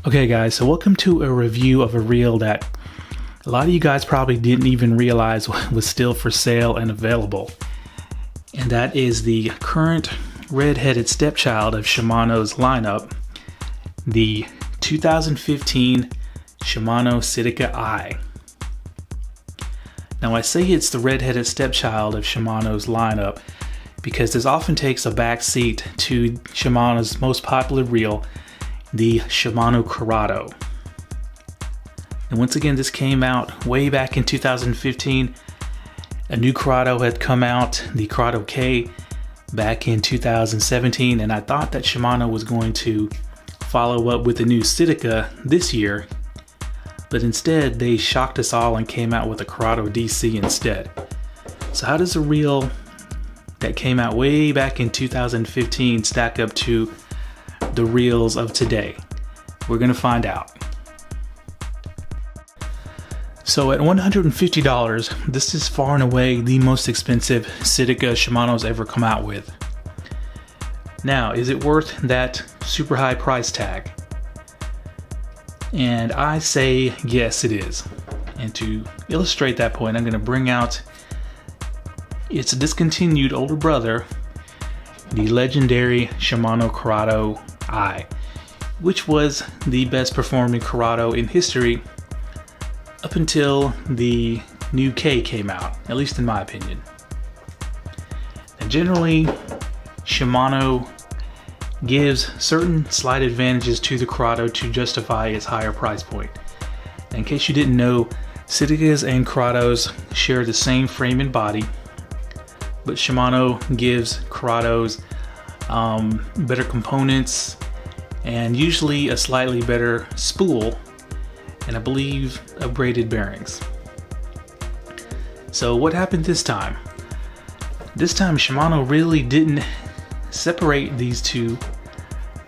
Okay guys, so welcome to a review of a reel that a lot of you guys probably didn't even realize was still for sale and available. And that is the current red-headed stepchild of Shimano's lineup, the 2015 Shimano Citica I. Now I say it's the red-headed stepchild of Shimano's lineup because this often takes a back seat to Shimano's most popular reel, the Shimano CURADO. And once again, this came out way back in 2015. A new CURADO had come out, the CURADO K, back in 2017, and I thought that Shimano was going to follow up with the new Citica this year, but instead they shocked us all and came out with a CURADO DC instead. So how does a reel that came out way back in 2015 stack up to the reels of today? We're gonna find out. So at $150, this is far and away the most expensive Citica Shimano's ever come out with. Now, is it worth that super high price tag? And I say yes, it is. And to illustrate that point, I'm gonna bring out its discontinued older brother, the legendary Shimano CURADO I, which was the best performing CURADO in history up until the new K came out, at least in my opinion. And generally, Shimano gives certain slight advantages to the CURADO to justify its higher price point. And in case you didn't know, Citicas and CURADOs share the same frame and body, but Shimano gives CURADOs better components and usually a slightly better spool, and I believe upgraded bearings. So what happened this time? This time Shimano really didn't separate these two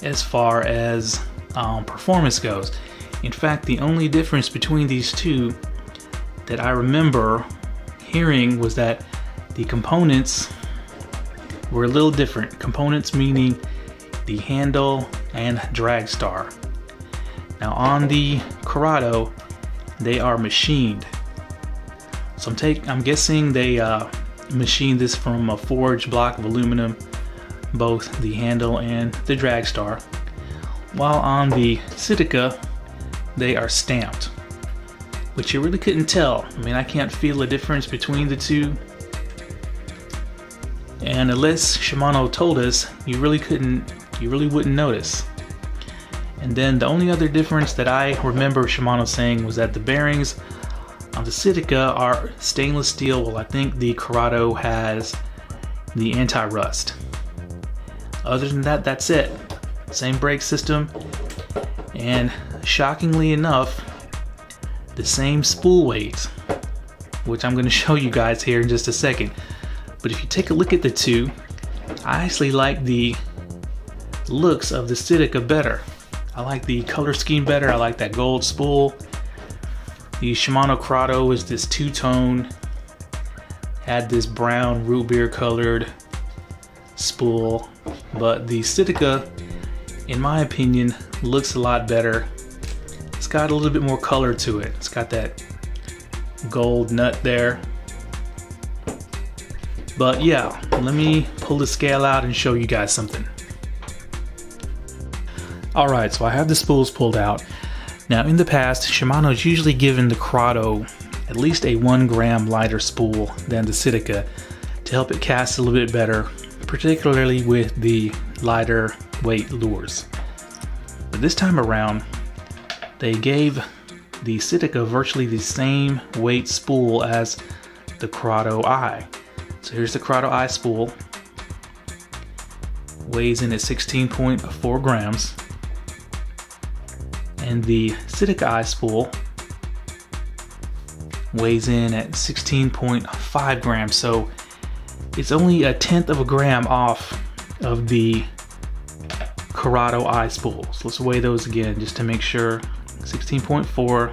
as far as performance goes. In fact, the only difference between these two that I remember hearing was that the components were a little different. Components meaning the handle and drag star. Now on the CURADO, they are machined. So I'm guessing they machined this from a forged block of aluminum, both the handle and the drag star. While on the Citica, they are stamped, which you really couldn't tell. I mean, I can't feel a difference between the two. And unless Shimano told us, you really wouldn't notice. And then the only other difference that I remember Shimano saying was that the bearings on the Citica are stainless steel, while I think the CURADO has the anti-rust. Other than that, that's it. Same brake system, and shockingly enough, the same spool weight, which I'm going to show you guys here in just a second. But if you take a look at the two, I actually like the looks of the Citica better. I like the color scheme better. I like that gold spool. The Shimano CURADO is this two-tone, had this brown root beer colored spool, but the Citica, in my opinion, looks a lot better. It's got a little bit more color to it. It's got that gold nut there. But yeah, let me pull the scale out and show you guys something. Alright, so I have the spools pulled out. Now in the past, Shimano's usually given the CURADO at least a 1 gram lighter spool than the Citica to help it cast a little bit better, particularly with the lighter weight lures. But this time around, they gave the Citica virtually the same weight spool as the CURADO I. So here's the CURADO I spool, weighs in at 16.4 grams, and the Citica I spool weighs in at 16.5 grams. So it's only 1/10 of a gram off of the CURADO I spool. So let's weigh those again just to make sure. 16.4,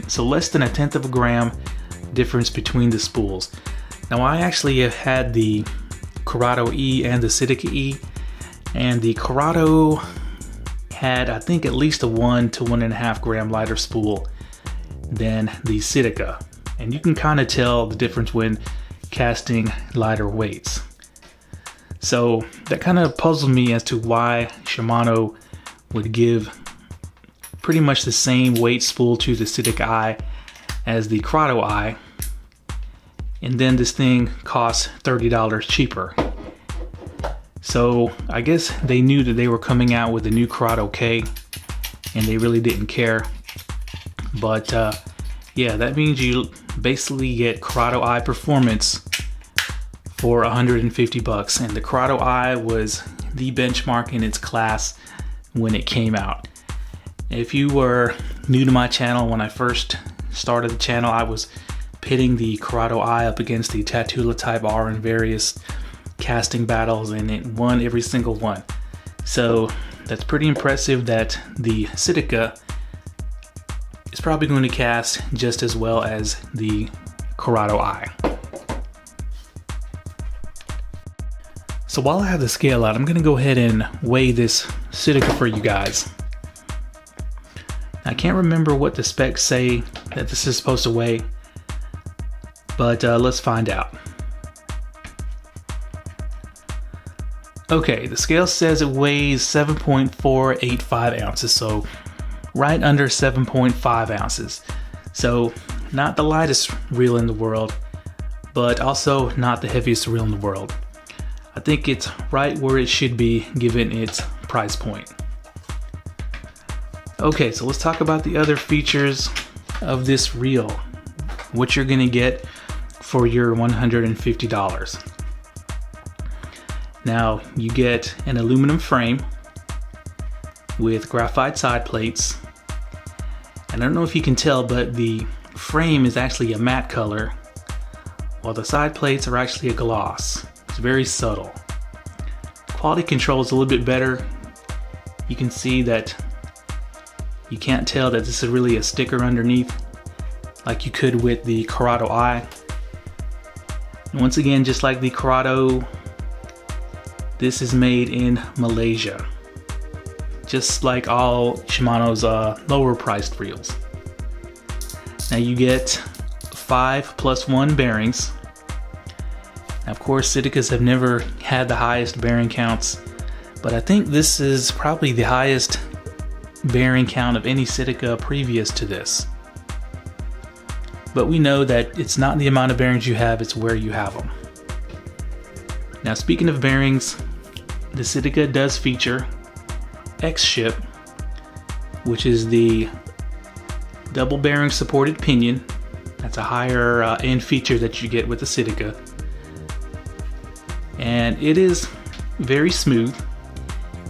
so less than 1/10 of a gram difference between the spools. Now I actually have had the CURADO E and the Citica E, and the CURADO had, I think, at least a 1 to 1.5 gram lighter spool than the Citica, and you can kind of tell the difference when casting lighter weights. So that kind of puzzled me as to why Shimano would give pretty much the same weight spool to the Citica I as the CURADO I, and then this thing costs $30 cheaper. So I guess they knew that they were coming out with a new CURADO K, and they really didn't care. But yeah, that means you basically get CURADO I Performance for $150, and the CURADO I was the benchmark in its class when it came out. If you were new to my channel, when I first started the channel, I was pitting the CURADO I up against the TATULA Type R in various casting battles, and it won every single one. So that's pretty impressive that the Citica is probably going to cast just as well as the CURADO I. So while I have the scale out, I'm going to go ahead and weigh this Citica for you guys. I can't remember what the specs say that this is supposed to weigh, but let's find out. Okay, the scale says it weighs 7.485 ounces, so right under 7.5 ounces. So not the lightest reel in the world, but also not the heaviest reel in the world. I think it's right where it should be given its price point. Okay, so let's talk about the other features of this reel, what you're gonna get for your $150. Now, you get an aluminum frame with graphite side plates. And I don't know if you can tell, but the frame is actually a matte color, while the side plates are actually a gloss. It's very subtle. Quality control is a little bit better. You can see that you can't tell that this is really a sticker underneath like you could with the CURADO I. And once again, just like the CURADO, this is made in Malaysia, just like all Shimano's lower priced reels. Now you get 5+1 bearings. Now, of course, Citicas have never had the highest bearing counts, but I think this is probably the highest bearing count of any Citica previous to this. But we know that it's not the amount of bearings you have, it's where you have them. Now, speaking of bearings, the Citica does feature X-Ship, which is the double bearing supported pinion. That's a higher end feature that you get with the Citica. And it is very smooth.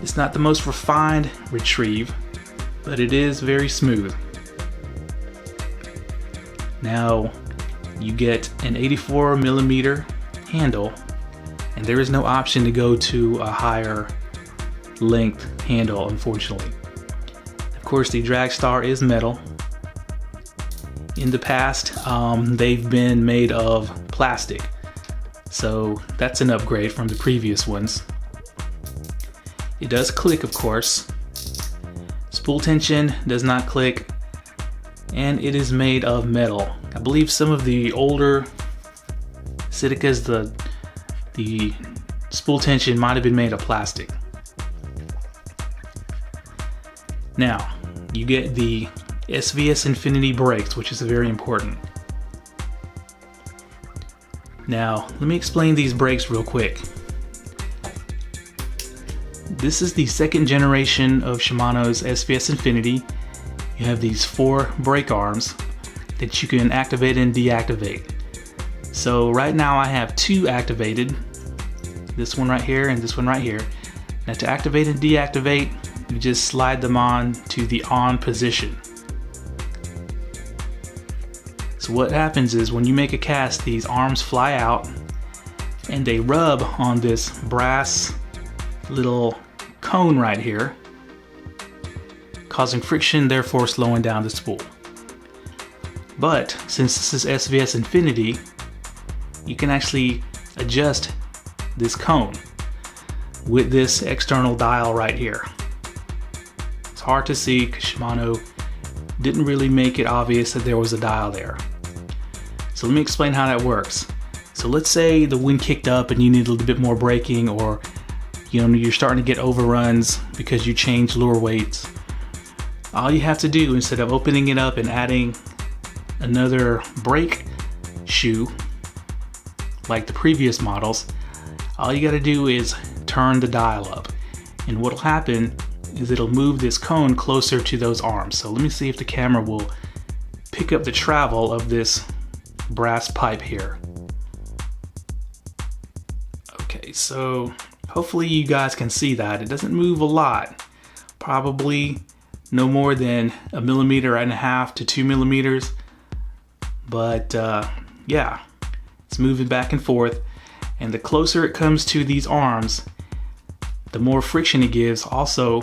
It's not the most refined retrieve, but it is very smooth. Now, you get an 84mm handle, and there is no option to go to a higher length handle, unfortunately. Of course, the drag star is metal. In the past, they've been made of plastic, so that's an upgrade from the previous ones. It does click, of course. Spool tension does not click, and it is made of metal. I believe some of the older Citicas, the spool tension might have been made of plastic. Now, you get the SVS Infinity brakes, which is very important. Now, let me explain these brakes real quick. This is the second generation of Shimano's SVS Infinity. You have these 4 brake arms that you can activate and deactivate. So right now I have 2 activated, this one right here and this one right here. Now to activate and deactivate, you just slide them on to the on position. So what happens is when you make a cast, these arms fly out and they rub on this brass little cone right here, causing friction, therefore slowing down the spool. But since this is SVS Infinity, you can actually adjust this cone with this external dial right here. It's hard to see because Shimano didn't really make it obvious that there was a dial there. So let me explain how that works. So let's say the wind kicked up and you need a little bit more braking, or you're starting to get overruns because you changed lure weights. All you have to do, instead of opening it up and adding another brake shoe like the previous models, all you got to do is turn the dial up, and what'll happen is it'll move this cone closer to those arms. So let me see if the camera will pick up the travel of this brass pipe here. Okay, so hopefully you guys can see that. It doesn't move a lot, probably no more than 1.5 millimeters to 2 millimeters, but yeah, it's moving back and forth, and the closer it comes to these arms, the more friction it gives. Also,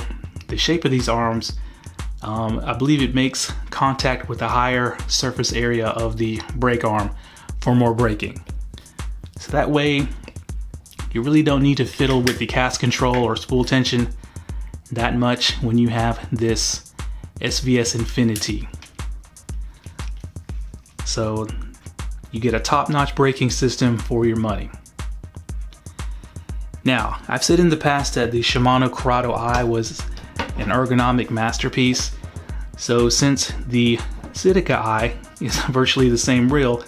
the shape of these arms, I believe it makes contact with the higher surface area of the brake arm for more braking. So that way, you really don't need to fiddle with the cast control or spool tension that much when you have this SVS Infinity. So you get a top-notch braking system for your money. Now, I've said in the past that the Shimano CURADO eye was an ergonomic masterpiece. So since the Citica eye is virtually the same reel,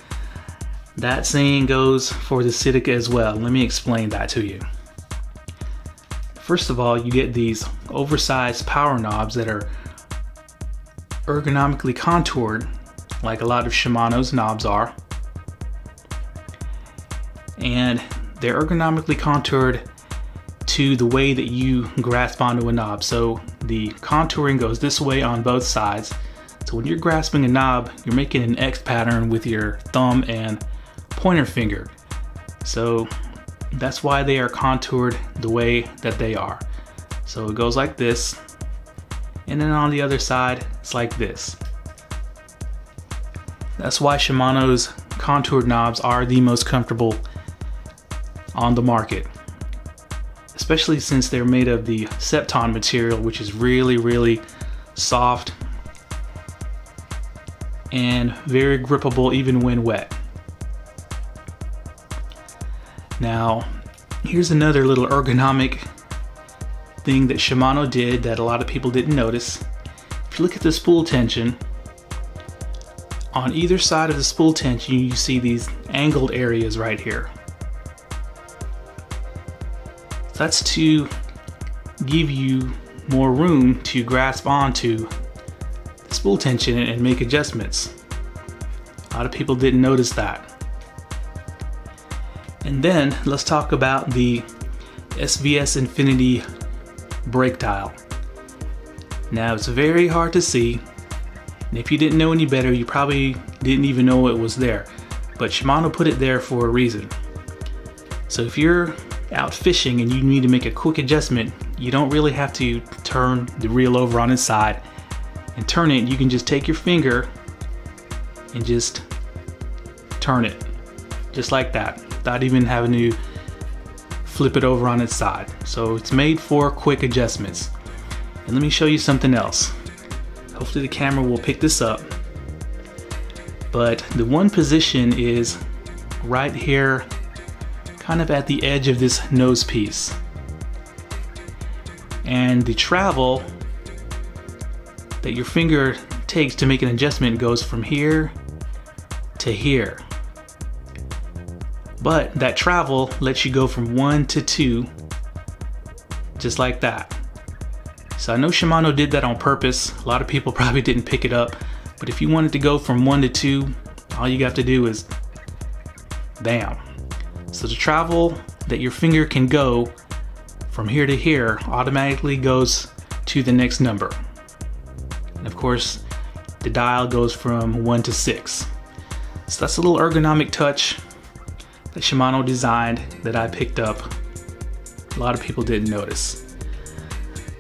that saying goes for the Citica as well. Let me explain that to you. First of all, you get these oversized power knobs that are ergonomically contoured, like a lot of Shimano's knobs are. And they're ergonomically contoured to the way that you grasp onto a knob. So the contouring goes this way on both sides. So when you're grasping a knob, you're making an X pattern with your thumb and pointer finger. So that's why they are contoured the way that they are. So it goes like this, and then on the other side it's like this. That's why Shimano's contoured knobs are the most comfortable on the market, especially since they're made of the Septon material, which is really soft and very grippable even when wet. Now, here's another little ergonomic thing that Shimano did that a lot of people didn't notice. If you look at the spool tension, on either side of the spool tension you see these angled areas right here. That's to give you more room to grasp onto the spool tension and make adjustments. A lot of people didn't notice that. And then let's talk about the SVS Infinity brake dial. Now, it's very hard to see, and if you didn't know any better, you probably didn't even know it was there, but Shimano put it there for a reason. So if you're out fishing and you need to make a quick adjustment, you don't really have to turn the reel over on its side and turn it. You can just take your finger and just turn it just like that, without even having to flip it over on its side. So it's made for quick adjustments. And let me show you something else. Hopefully the camera will pick this up, but the one position is right here, kind of at the edge of this nose piece, and the travel that your finger takes to make an adjustment goes from here to here, but that travel lets you go from 1 to 2 just like that. So I know Shimano did that on purpose. A lot of people probably didn't pick it up, but if you wanted to go from 1 to 2, all you have to do is bam. So the travel that your finger can go from here to here automatically goes to the next number. And of course, the dial goes from 1 to 6. So that's a little ergonomic touch that Shimano designed that I picked up. A lot of people didn't notice.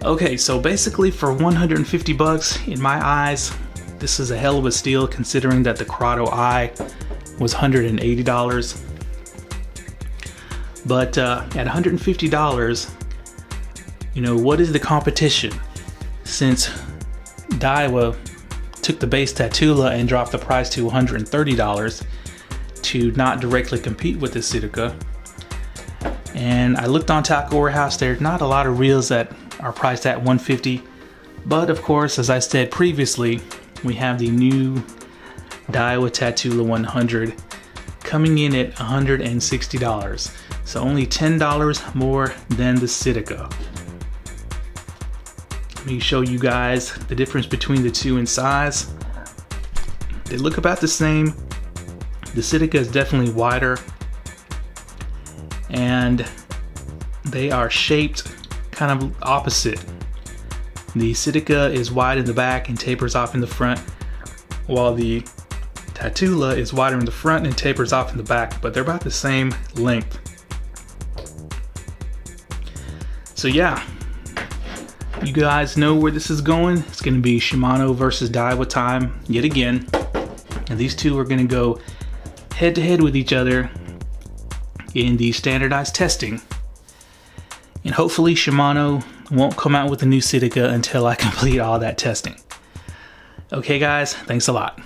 Okay, so basically for 150 bucks, in my eyes, this is a hell of a steal considering that the CURADO eye was $180. But at $150, you know, what is the competition? Since DAIWA took the base TATULA and dropped the price to $130 to not directly compete with the Citica. And I looked on Tackle Warehouse, there's not a lot of reels that are priced at $150. But of course, as I said previously, we have the new DAIWA TATULA 100 coming in at $160. So only $10 more than the Citica. Let me show you guys the difference between the two in size. They look about the same. The Citica is definitely wider, and they are shaped kind of opposite. The Citica is wide in the back and tapers off in the front, while the TATULA is wider in the front and tapers off in the back, but they're about the same length. So yeah, you guys know where this is going. It's going to be Shimano versus DAIWA time yet again, and these two are going to go head to head with each other in the standardized testing. And hopefully Shimano won't come out with a new Citica until I complete all that testing. Okay guys, thanks a lot.